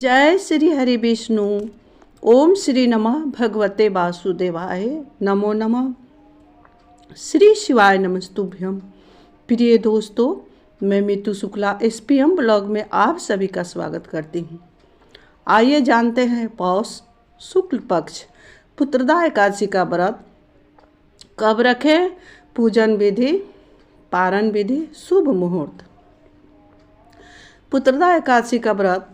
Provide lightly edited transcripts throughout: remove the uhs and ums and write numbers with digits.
जय श्री हरि विष्णु। ओम श्री नमः भगवते वासुदेवाय नमो नमः। श्री शिवाय नमस्तुभ्यम। प्रिय दोस्तों, मैं मीतू शुक्ला SPM ब्लॉग में आप सभी का स्वागत करती हूँ। आइए जानते हैं पौष शुक्ल पक्ष पुत्रदा एकादशी का व्रत कब रखें, पूजन विधि, पारण विधि, शुभ मुहूर्त। पुत्रदा एकादशी का व्रत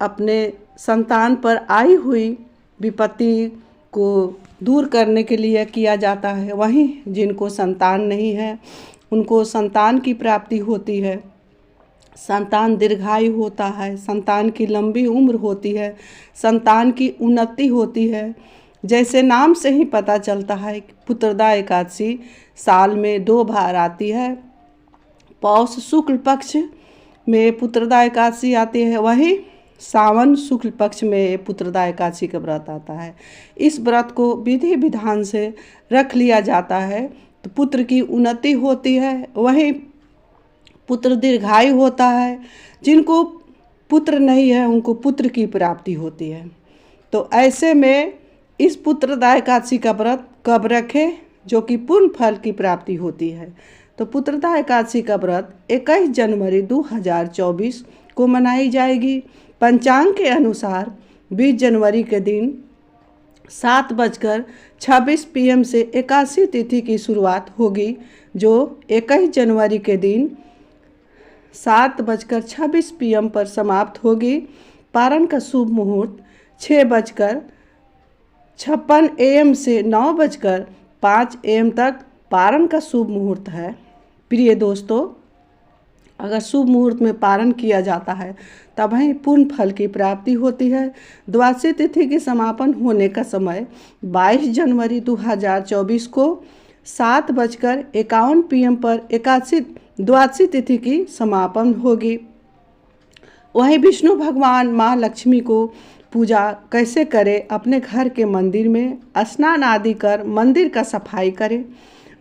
अपने संतान पर आई हुई विपत्ति को दूर करने के लिए किया जाता है। वहीं जिनको संतान नहीं है उनको संतान की प्राप्ति होती है, संतान दीर्घायु होता है, संतान की लंबी उम्र होती है, संतान की उन्नति होती है। जैसे नाम से ही पता चलता है कि पुत्रदा एकादशी साल में 2 बार आती है। पौष शुक्ल पक्ष में पुत्रदा एकादशी आती है, वहीं सावन शुक्ल पक्ष में पुत्रदा एकादशी का व्रत आता है। इस व्रत को विधि विधान से रख लिया जाता है तो पुत्र की उन्नति होती है, वहीं पुत्र दीर्घायु होता है। जिनको पुत्र नहीं है उनको पुत्र की प्राप्ति होती है। तो ऐसे में इस पुत्रदा एकादशी का व्रत कब रखें जो कि पूर्ण फल की प्राप्ति होती है। तो पुत्रदा एकादशी का व्रत 21 जनवरी 2024 को मनाई जाएगी। पंचांग के अनुसार 20 जनवरी के दिन 7:26 PM से एकादशी तिथि की शुरुआत होगी, जो 21 जनवरी के दिन 7:26 PM पर समाप्त होगी। पारण का शुभ मुहूर्त 6:56 AM से 9:05 AM तक पारण का शुभ मुहूर्त है। प्रिय दोस्तों, अगर शुभ मुहूर्त में पारण किया जाता है तब ही पूर्ण फल की प्राप्ति होती है। द्वादशी तिथि के समापन होने का समय 22 जनवरी 2024 को 7:51 PM पर एकादशी द्वादशी तिथि की समापन होगी। वहीं विष्णु भगवान माँ लक्ष्मी को पूजा कैसे करें, अपने घर के मंदिर में स्नान आदि कर मंदिर का सफाई करें,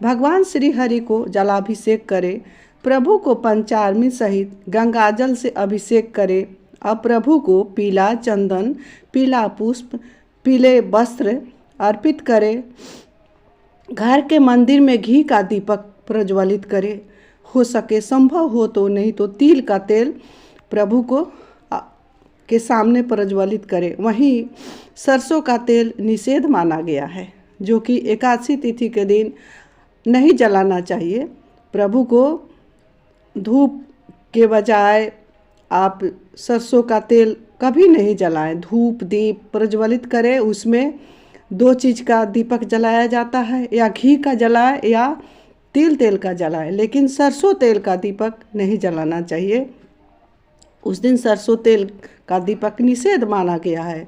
भगवान श्री हरि को जलाभिषेक करें, प्रभु को पंचामृत सहित गंगाजल से अभिषेक करें। अब प्रभु को पीला चंदन, पीला पुष्प, पीले वस्त्र अर्पित करें। घर के मंदिर में घी का दीपक प्रज्वलित करें। हो सके संभव हो तो, नहीं तो तिल का तेल प्रभु को के सामने प्रज्वलित करें। वहीं सरसों का तेल निषेध माना गया है, जो कि एकादशी तिथि के दिन नहीं जलाना चाहिए। प्रभु को धूप के बजाय आप सरसों का तेल कभी नहीं जलाएं। धूप दीप प्रज्वलित करें, उसमें 2 चीज़ का दीपक जलाया जाता है, या घी का जलाए या तिल तेल का जलाए, लेकिन सरसों तेल का दीपक नहीं जलाना चाहिए। उस दिन सरसों तेल का दीपक निषेध माना गया है।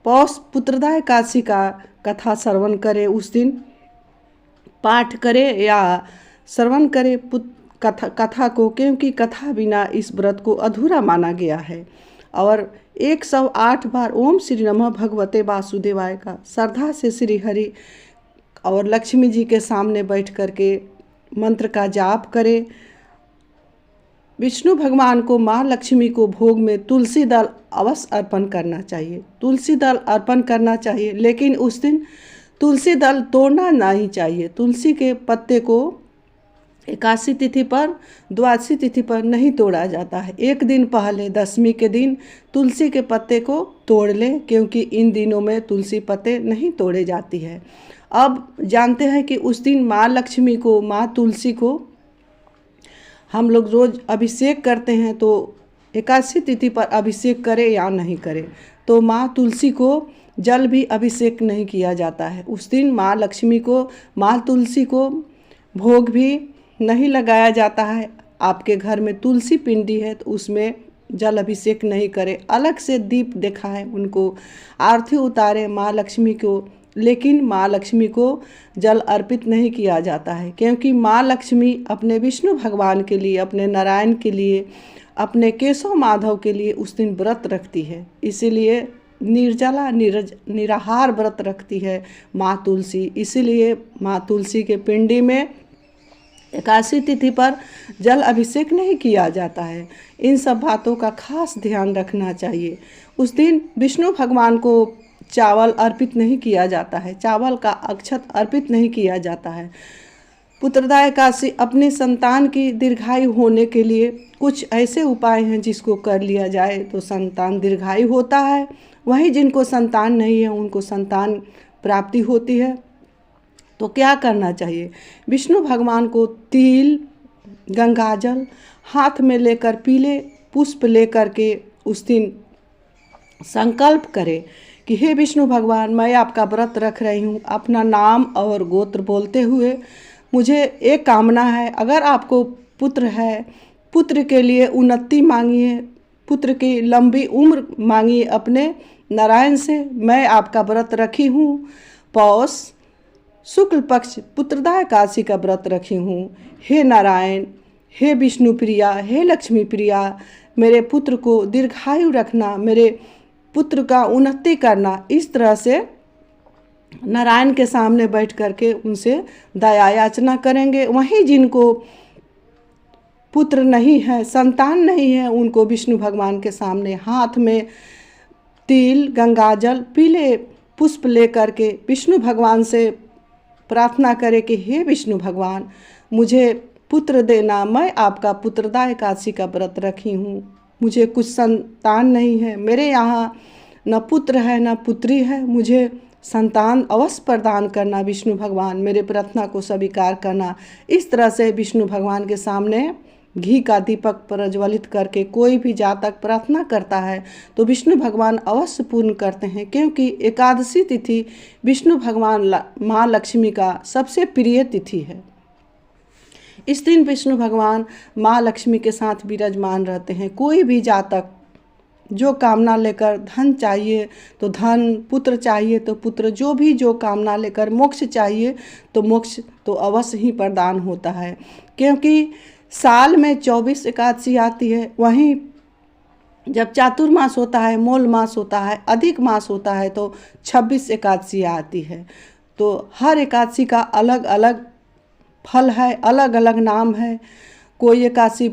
पौष पुत्रदा एकादशी का कथा श्रवण करें, उस दिन पाठ करें या श्रवण करें कथा को, क्योंकि कथा बिना इस व्रत को अधूरा माना गया है। और 108 बार ओम श्री नमः भगवते वासुदेवाय का श्रद्धा से श्री हरि और लक्ष्मी जी के सामने बैठ करके मंत्र का जाप करें। विष्णु भगवान को माँ लक्ष्मी को भोग में तुलसी दल अवश्य अर्पण करना चाहिए। तुलसी दल अर्पण करना चाहिए, लेकिन उस दिन तुलसी दल तोड़ना नहीं चाहिए। तुलसी के पत्ते को एकादशी तिथि पर, द्वादशी तिथि पर नहीं तोड़ा जाता है। एक दिन पहले दशमी के दिन तुलसी के पत्ते को तोड़ लें, क्योंकि इन दिनों में तुलसी पत्ते नहीं तोड़े जाती है। अब जानते हैं कि उस दिन माँ लक्ष्मी को, माँ तुलसी को हम लोग रोज़ अभिषेक करते हैं, तो एकादशी तिथि पर अभिषेक करें या नहीं करें। तो माँ तुलसी को जल भी अभिषेक नहीं किया जाता है। उस दिन माँ लक्ष्मी को, माँ तुलसी को भोग भी नहीं लगाया जाता है। आपके घर में तुलसी पिंडी है तो उसमें जल अभिषेक नहीं करें। अलग से दीप दिखाएं, उनको आरती उतारें माँ लक्ष्मी को, लेकिन माँ लक्ष्मी को जल अर्पित नहीं किया जाता है, क्योंकि माँ लक्ष्मी अपने विष्णु भगवान के लिए, अपने नारायण के लिए, अपने केशव माधव के लिए उस दिन व्रत रखती है। इसीलिए निर्जला निराहार व्रत रखती है माँ तुलसी। इसीलिए माँ तुलसी के पिंडी में एकादशी तिथि पर जल अभिषेक नहीं किया जाता है। इन सब बातों का खास ध्यान रखना चाहिए। उस दिन विष्णु भगवान को चावल अर्पित नहीं किया जाता है, चावल का अक्षत अर्पित नहीं किया जाता है। पुत्रदा एकादशी अपनी संतान की दीर्घायु होने के लिए कुछ ऐसे उपाय हैं जिसको कर लिया जाए तो संतान दीर्घायु होता है। वहीं जिनको संतान नहीं है उनको संतान प्राप्ति होती है। तो क्या करना चाहिए? विष्णु भगवान को तिल, गंगाजल हाथ में लेकर पीले पुष्प लेकर के उस दिन संकल्प करें कि हे विष्णु भगवान, मैं आपका व्रत रख रही हूँ। अपना नाम और गोत्र बोलते हुए मुझे एक कामना है, अगर आपको पुत्र है, पुत्र के लिए उन्नति मांगिए, पुत्र की लंबी उम्र मांगिए अपने नारायण से। मैं आपका व्रत रखी हूँ, पौष शुक्ल पक्ष पुत्रदा एकादशी का व्रत रखी हूँ। हे नारायण, हे विष्णु प्रिया, हे लक्ष्मी प्रिया, मेरे पुत्र को दीर्घायु रखना, मेरे पुत्र का उन्नति करना। इस तरह से नारायण के सामने बैठ करके उनसे दया याचना करेंगे। वहीं जिनको पुत्र नहीं है, संतान नहीं है, उनको विष्णु भगवान के सामने हाथ में तिल, गंगाजल, पीले पुष्प लेकर के विष्णु भगवान से प्रार्थना करें कि हे विष्णु भगवान, मुझे पुत्र देना। मैं आपका पुत्रदा एकादशी का व्रत रखी हूँ, मुझे कुछ संतान नहीं है, मेरे यहाँ न पुत्र है न पुत्री है, मुझे संतान अवश्य प्रदान करना विष्णु भगवान, मेरे प्रार्थना को स्वीकार करना। इस तरह से विष्णु भगवान के सामने घी का दीपक प्रज्वलित करके कोई भी जातक प्रार्थना करता है तो विष्णु भगवान अवश्य पूर्ण करते हैं, क्योंकि एकादशी तिथि विष्णु भगवान माँ लक्ष्मी का सबसे प्रिय तिथि है। इस दिन विष्णु भगवान माँ लक्ष्मी के साथ विराजमान रहते हैं। कोई भी जातक जो कामना लेकर, धन चाहिए तो धन, पुत्र चाहिए तो पुत्र, जो कामना लेकर मोक्ष चाहिए तो मोक्ष तो अवश्य ही प्रदान होता है। क्योंकि साल में 24 एकादशी आती है, वहीं जब चातुर्मास होता है, मूल मास होता है, अधिक मास होता है तो 26 एकादशी आती है। तो हर एकादशी का अलग अलग फल है, अलग अलग नाम है। कोई एकादशी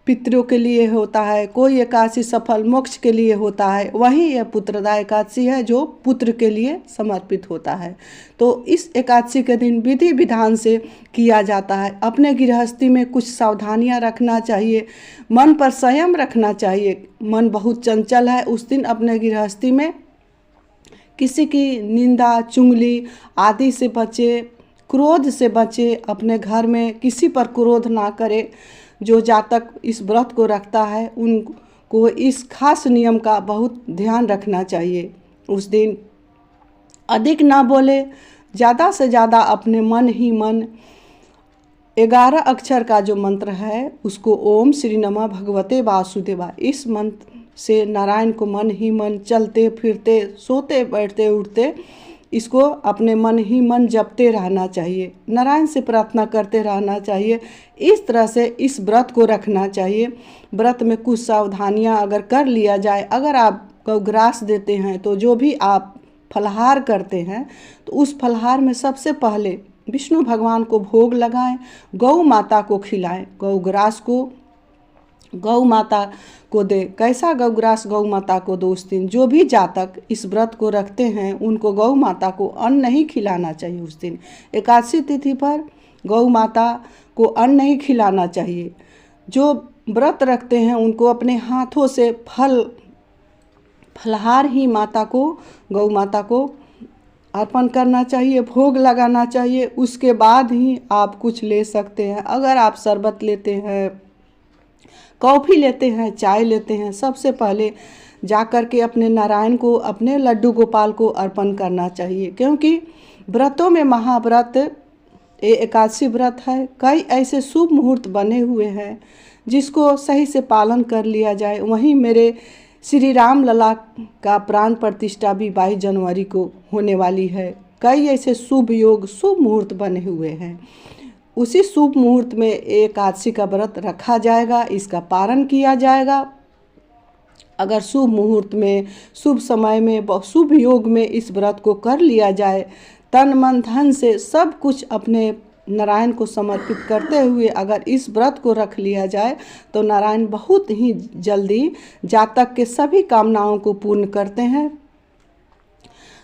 पितरों के लिए होता है, कोई एकादशी सफल मोक्ष के लिए होता है। वहीं यह पुत्रदा एकादशी है जो पुत्र के लिए समर्पित होता है। तो इस एकादशी के दिन विधि विधान से किया जाता है। अपने गृहस्थी में कुछ सावधानियां रखना चाहिए, मन पर संयम रखना चाहिए। मन बहुत चंचल है, उस दिन अपने गृहस्थी में किसी की निंदा, चुगली आदि से बचे, क्रोध से बचे। अपने घर में किसी पर क्रोध ना करे। जो जातक इस व्रत को रखता है उनको इस खास नियम का बहुत ध्यान रखना चाहिए। उस दिन अधिक ना बोले, ज़्यादा से ज़्यादा अपने मन ही मन 11 अक्षर का जो मंत्र है उसको ओम श्री नमः भगवते वासुदेवा, इस मंत्र से नारायण को मन ही मन, चलते फिरते, सोते बैठते उठते, इसको अपने मन ही मन जपते रहना चाहिए, नारायण से प्रार्थना करते रहना चाहिए। इस तरह से इस व्रत को रखना चाहिए। व्रत में कुछ सावधानियां अगर कर लिया जाए, अगर आप गौग्रास देते हैं तो जो भी आप फलाहार करते हैं तो उस फलाहार में सबसे पहले विष्णु भगवान को भोग लगाएं, गौ माता को खिलाएं, गौग्रास को गौ माता को दे। कैसा गौग्रास गौ माता को दो? उस दिन जो भी जातक इस व्रत को रखते हैं उनको गौ माता को अन्न नहीं खिलाना चाहिए। उस दिन एकादशी तिथि पर गौ माता को अन्न नहीं खिलाना चाहिए। जो व्रत रखते हैं उनको अपने हाथों से फलहार ही माता को, गौ माता को अर्पण करना चाहिए, भोग लगाना चाहिए। उसके बाद ही आप कुछ ले सकते हैं। अगर आप शरबत लेते हैं, कॉफ़ी लेते हैं, चाय लेते हैं, सबसे पहले जा कर के अपने नारायण को, अपने लड्डू गोपाल को अर्पण करना चाहिए। क्योंकि व्रतों में महाव्रत ये एकादशी व्रत है। कई ऐसे शुभ मुहूर्त बने हुए हैं जिसको सही से पालन कर लिया जाए। वहीं मेरे श्री राम लला का प्राण प्रतिष्ठा भी 22 जनवरी को होने वाली है। कई ऐसे शुभ योग, शुभ मुहूर्त बने हुए हैं। उसी शुभ मुहूर्त में एकादशी का व्रत रखा जाएगा, इसका पारण किया जाएगा। अगर शुभ मुहूर्त में, शुभ समय में, शुभ योग में इस व्रत को कर लिया जाए, तन मन धन से सब कुछ अपने नारायण को समर्पित करते हुए अगर इस व्रत को रख लिया जाए तो नारायण बहुत ही जल्दी जातक के सभी कामनाओं को पूर्ण करते हैं।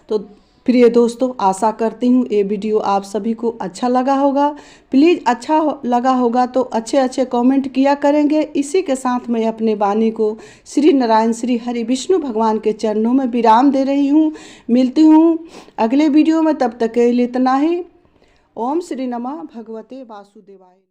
तो प्रिय दोस्तों, आशा करती हूँ ये वीडियो आप सभी को अच्छा लगा होगा। प्लीज़ अच्छा लगा होगा तो अच्छे अच्छे कमेंट किया करेंगे। इसी के साथ मैं अपने वाणी को श्री नारायण श्री हरि विष्णु भगवान के चरणों में विराम दे रही हूँ। मिलती हूँ अगले वीडियो में, तब तक के लिए इतना ही। ओम श्री नमः भगवते वासुदेवाय।